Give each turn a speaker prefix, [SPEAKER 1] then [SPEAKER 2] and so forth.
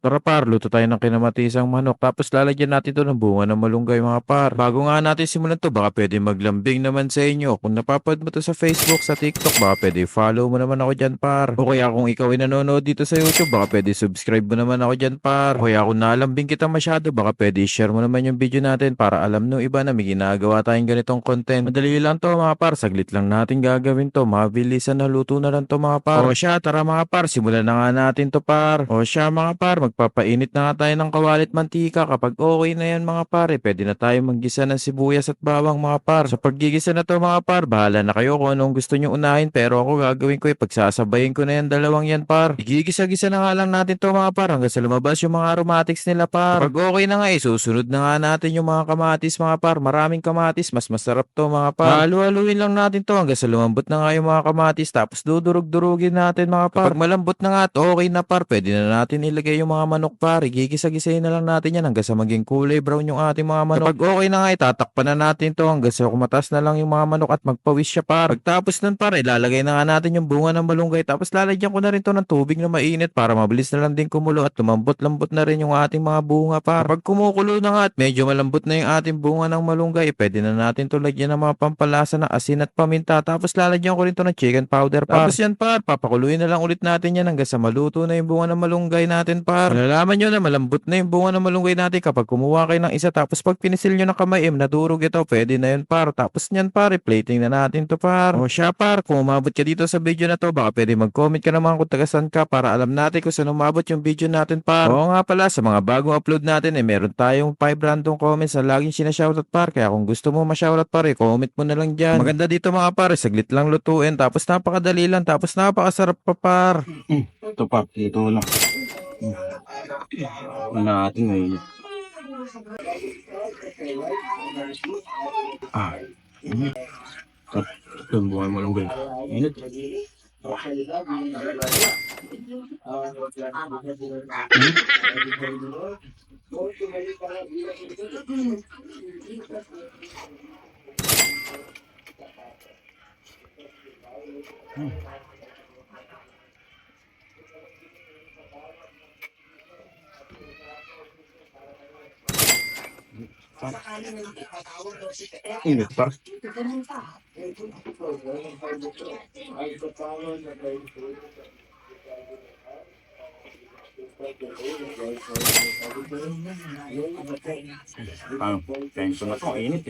[SPEAKER 1] Tara par, luto tayo ng kinamatisang manok tapos lalagyan natin 'to ng bunga ng malunggay mga par. Bago nga natin simulan 'to baka puwede maglambing naman sa inyo. Kung napapanood mo 'to sa Facebook, sa TikTok baka puwede follow mo naman ako diyan par. O kaya kung ikaw ay nanonood dito sa YouTube baka puwede subscribe mo naman ako diyan par. O kaya kung nalambing kita masyado baka puwede i-share mo naman yung video natin para alam nung iba na may ginagawa tayong ganitong content. Madali lang 'to mga par, saglit lang natin gagawin 'to. Mabilisan na luto na lang 'to mga par. O siya, tara mga par, simulan na nga natin 'to par. O siya mga par, magpapainit na nga tayo ng kawalit mantika. Kapag okay na yan mga pare, pwede na tayo maggisa ng sibuyas at bawang mga par. Sa paggigisa na to mga par, bahala na kayo kung anong gusto nyo unahin. Pero ako gagawin ko pagsasabayin ko na yan dalawang yan par. Igigisa-gisa na nga lang natin to mga par hanggang sa lumabas yung mga aromatics nila par. Kapag okay na nga susunod na nga natin yung mga kamatis mga par. Maraming kamatis, mas masarap to mga par. Halu-haluin lang natin to hanggang sa lumambot na nga yung mga kamatis. Tapos dudurog-durugin natin mga par. Kapag malambot na nga at okay na par, pwede na natin ilagay yung mga manok par. Igigisa-gisahin na lang natin yan hanggang sa maging kulay brown yung ating mga manok. Kapag okay na nga itatakpan na natin to hanggang sa kumatas na lang yung mga manok at magpawis siya par. Pagtapos nun par, ilalagay na nga natin yung bunga ng malunggay tapos lalagyan ko na rin to ng tubig na mainit para mabilis na lang din kumulo at lumambot-lambot na rin yung ating mga bunga par. Kapag kumukulo na nga at medyo malambot na yung ating bunga ng malunggay, pwede na natin to lagyan ng mga pampalasa na asin at paminta tapos lalagyan ko rin to ng chicken powder par. Tapos yan par, papakuluin na lang ulit natin yan hanggang sa maluto na yung bunga ng malunggay natin par. Malalaman nyo na malambot na yung bunga ng malunggay natin kapag kumuha kayo ng isa tapos pag pinisil nyo ng kamay nadurog ito, pwede na yun par. Tapos nyan par, plating na natin to par. O siya par, kung umabot ka dito sa video na to, baka pwede mag-comment ka naman kung tagasan ka para alam natin kung saan umabot yung video natin par. Oo nga pala, sa mga bagong upload natin meron tayong 5 random comments na laging sinashoutout par. Kaya kung gusto mo ma-shoutout par, comment mo na lang dyan. Maganda dito mga par, saglit lang lutuin tapos napakadali lang tapos napakasarap pa par.
[SPEAKER 2] Ito pa, ito lang. Natin ngayon. Init. Ito, buhay mo lang ganyan. Init. Init pa. Tension na to, init